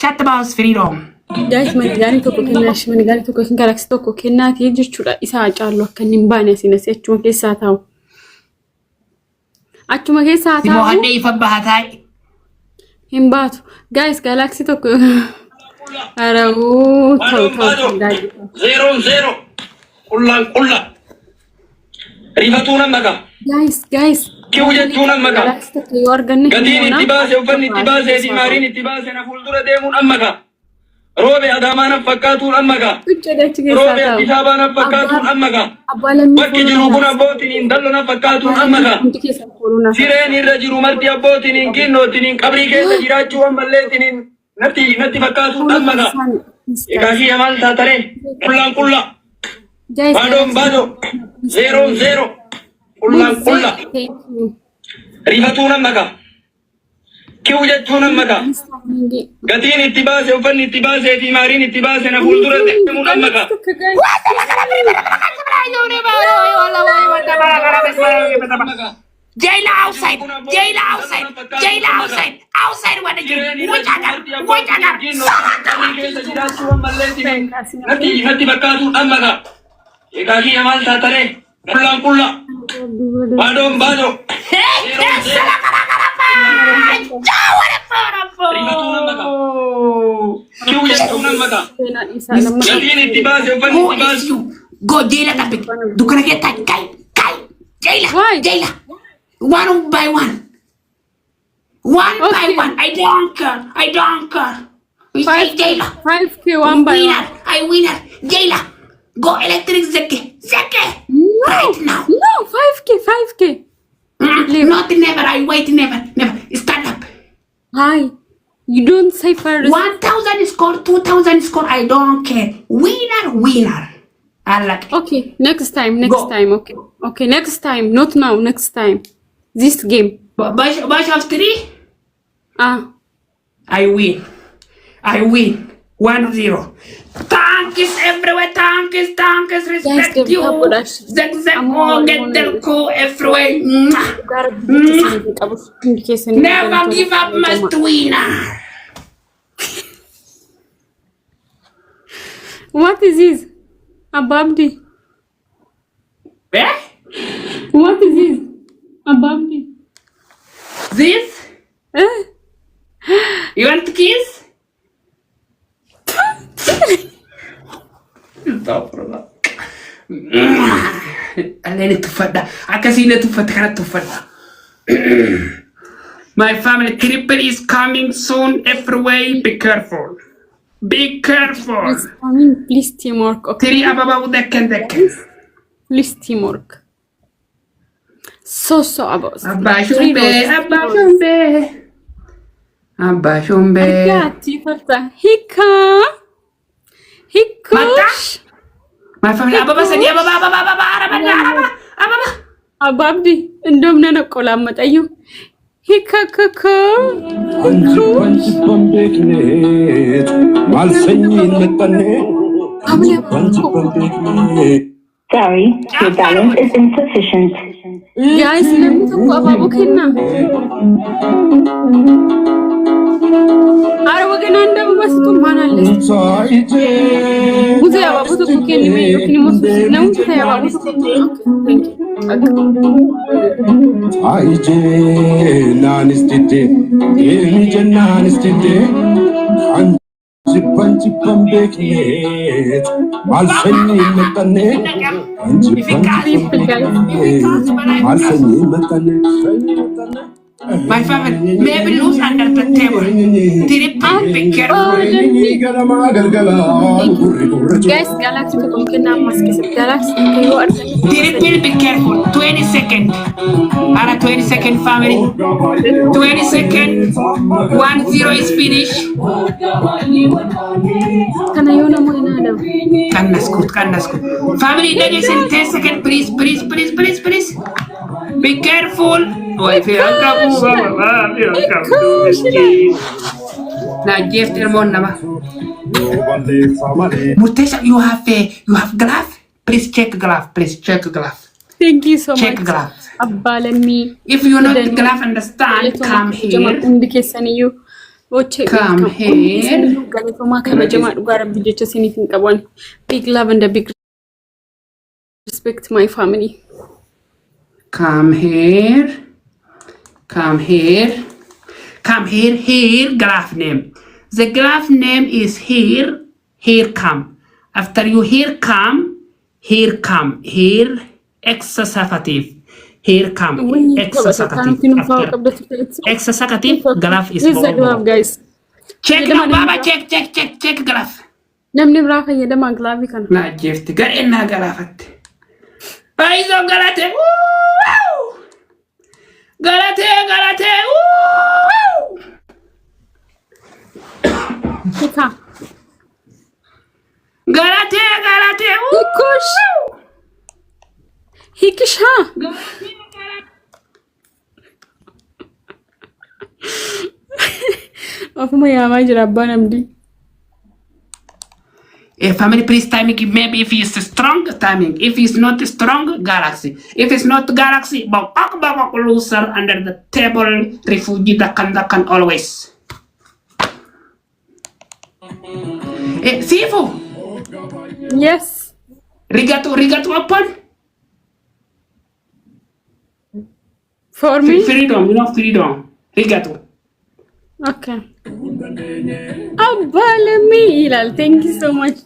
Chat about freedom. Guys, manigani tokko kennash manigani tokko kan galaxy tokko kennaati jechuudha. Isa caallu akka hin baane sinas achuma keessa taa'u. Achuma keessa taa'u. Simo hadde ifa bahatai. Hin baatu. Guys, galaxy tokko arawu ta'u. 0-0. Kulla. Rifatuna maga. Guys. Kiwujatuna maga. Galaxy tokko yoo arganne. Gadin ittibase uffanni ittibase dimarin ittibase na fuldura deemun ammaga. Robe adamana fakkaatu ammaga. Robe kitabana fakkaatu ammaga. Bakki jiru kun abbootiin dallana fakkaatu ammaga. Sireen irra jiru marti abbootiin kinnootiin qabrii keessa jiraachuu ammalleetiin natti fakkaatu ammaga. Egaa shi amal taatare kulla. Bado 0-0. Kulla. Rifatuna maga. Kiwujatuna maga. Gatiin ittibase uffanni ittibase dimarin ittibase na fuldura deemun ammaga. Jaila outside. Outside what the Natti fakkaatu ammaga. Egaa shi amal taatare kulla. Bado. Go jaila topic. Dukana get kai. Jaila. One by one. By one. I don't care. We say jaila. 5K one by one. I winner. Jaila. Go electric zeke. Right now. No, 5K. Not never. I wait never. Stand up. Hi. You don't say first. 1,000 score, 2,000 score. I don't care. Winner. I like it. Okay, next time. Okay, next time. Not now, next time. This game. Bash of 3? I win. 1-0. Tanks everywhere. Tanks respect you. Zag get the co everywhere. Never give up, must winner. What is this? Abdi. Eh? What is this? Abdi. This? You want to kiss? My family triple is coming soon everywhere. Be careful. It's coming. Please teamwork. Okay. Tiri ababa udekken. Please teamwork. So about. Abba shumbe. Agati fata. Hika. Mata. My family ababa sadi ababa. Abdi. Ndom nana kolamata you. Hika kaka. Sorry, your balance is insufficient. Guys, let me talk about Bukina. I was going to end up with two panelists. Who's there about the cooking? You can most know about the cooking. Thank you. My family maybe lose under the table. Be careful. Guys, Galaxy to Bukina Mask Galaxy. Be careful. 20 seconds. 20 second family. 20 seconds. 1-0 is finished. Can I own a moinada? Can family, that is in 10 seconds. Please. Be careful. Mutesa, you have glove? Please check glove. Thank you so check much. Glove. Abba, let me. If you not glove understand, come here. Oche, Come here. Galatoma kabajama dhugaa rabbi jecha isiniif hin qaban. Big love and a big respect my family. Come here. Come here. Come here. Here. Graph name. The graph name is here. Here come. After you here come. Here come. Here. Exasafative. Here come. Exasafative. Exasafative. Graph is more. Guys. Check now, Baba. Check graph. Namni biraa fayyadama glaavi kana. Na jefti gadheenna galaafatti. Aizo galate. Galate. Hika. Galate. Hikush. Hikisha. Afuma yaamaa jira abbaan amdi. Family, please timing. Maybe if it's strong, timing. If it's not strong, galaxy. If it's not galaxy, bak loser under the table, refugee dakan always. Sifu. Yes. Rigato open. For me? Freedom, freedom. Rigato. Okay. Abba, let me ilal. Thank you so much.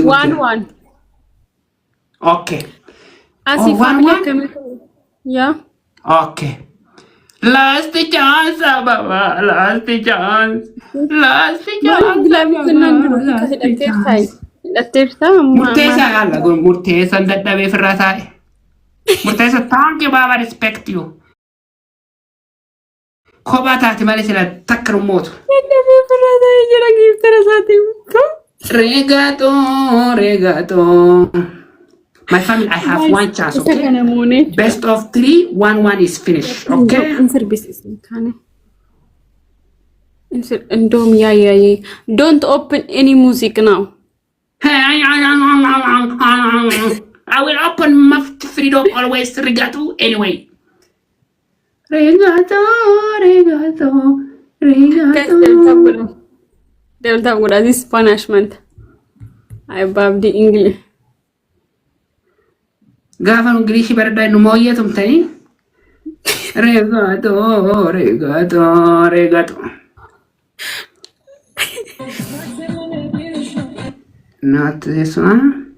One. Okay. One. Yeah. Okay. Last chance, Baba. Last chance. Murtesa dadhabe firra taa'e. Murtesa thank you Baba, respect you. Kophaa taate malee sila takka rummootu. Dadhabe firra taa'e jira giftara isaati. Regato. My family, I have one chance, okay? Best of 3, 1 is finished, okay? Don't open any music now. I will open my freedom always. Regato anyway. Regato. They'll talk about this punishment. I above the English. Gafan English barda no moya tumtani. Regato. Not this one.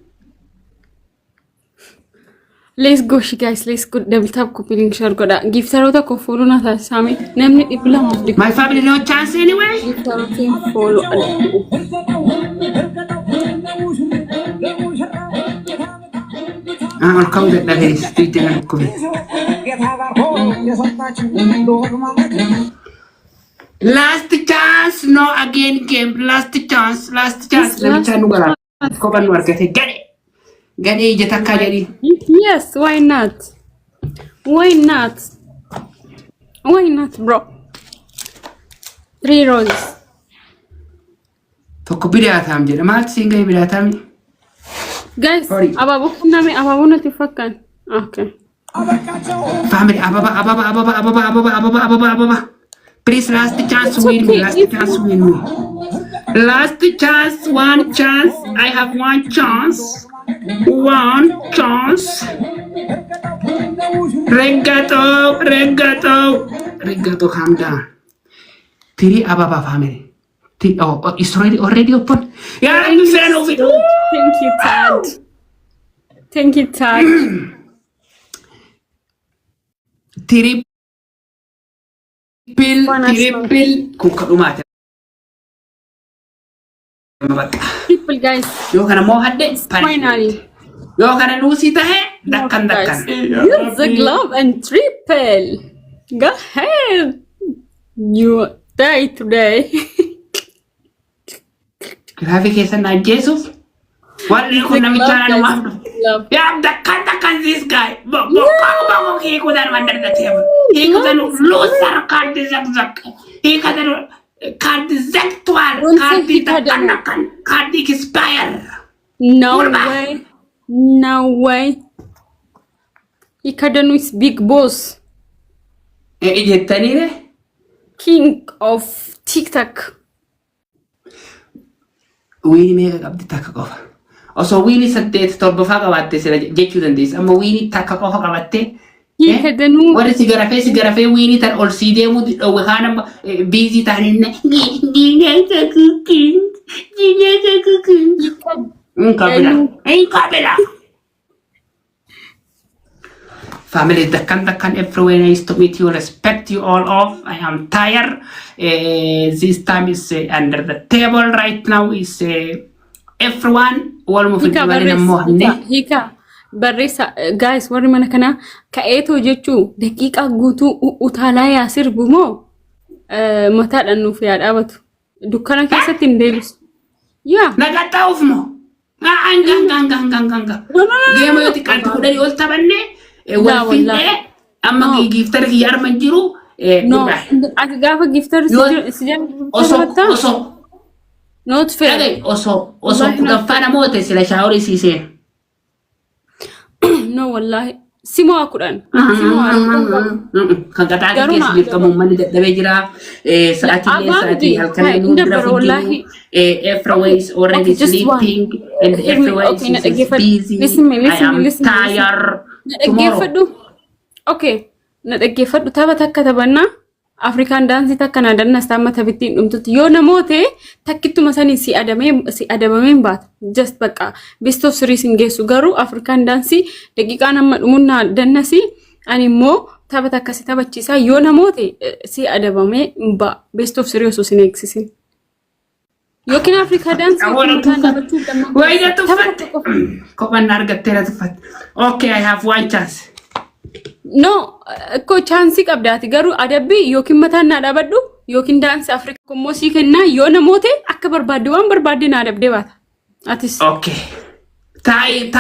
Let's go, guys. Let's go. Double tap copy link share goda. Give Sarota ko follow na ta sami. Namni ibla mo. My family no chance anyway. Give Sarota follow. I'll come that very street and copy. Last chance, no again game. Last chance. Let me try to go back. Get it. Yes, why not? Why not, bro? 3 roses. Tokko bidaatam jedha. Maal singa bidaatam? Guys, ababu nami ababu nati fakkan. Okay. Family, ababa. Please, last chance win me. Last chance, one chance. I have one chance. Regato, calm down. 3 Ababa family. It's already open. Yeah, I'm a fan of it. Thank you, Tad. Triple. Kukadumate. People, guys. Yo kana mo hadde. Finally. Yo kana lusi tahe. Dakkan. Use the glove and triple. Go ahead. You die today. Grabe kesa na Jesus. What you gonna be trying to want? Yeah, dakkan this guy. Bako he could under the table. He could loser card the zak. He could card the zaktual. Card the dakkan. Card the expire. No way. Ikadanu is big boss. Ijettaniire? King of TikTok. Wiini meeqa qabdi takka qofa. Osoo wiini 8 7 faa qabaatte sila jechuu dandeessa. Amma wiini takka qofa qabatte. Ikadanu. Warri si garafee wiini tan ol sii deemuu dhowwe kaan amma biizii ta'aninne. Kabila. Family, the can everywhere. Nice to meet you. Respect you all of. I am tired. This time is under the table right now. Is everyone. Hika. Barresa guys, warri mana kana ka'eeto jechuu daqiiqa guutuu utaalaa yaasir bumoo mataadhaan nuuf yaadhaabatu. Dukkana keessatti hin deebisu. Yaa. Nagataa ufmoo. Anga. Geema yoo xiqqaatti kudhanii ol taphannee. Walfillee amma giiftar kiyya arman jiru. No, ati gaafa giiftar si jedhu osoo. Not fair. Osoo kudhaffaa namoota sila shaaworii siisee. No, wallahi. Simoo akudhaan. Kan qaxaa keessa beekamu manni dadhabee jira. Sa'aatii halkan nuti wallahi. Everywhere is already sleeping and everywhere is busy. I am tired. Naggeeffadhu. Okay. Naggeeffadhu tapha takka taphanna. Afrikaan daansii takka na danna staamma taphittiin dhumtutti yoo namoote takkittuma sanii si adabameen baata. Just baqa best of series geessu garuu Afrikaan daansii daqiiqaa nama dhumunna dannasi ani immoo tapha takka si taphachiisa yoo namoote si adabamee ba best of series osoo sin eegsisin. Yookiin Afrikaa daansii way that tuffat kophan argatteera tuffat. Okay, I have one chance. No, ko chance qabdaati garuu adabbii yookiin mataan na dhabadhu yookiin daansi Afrikaa kommoo sii kennaa yoo namoote akka barbaadde waan barbaadde na adabdee baata. Atis. Okay. Tai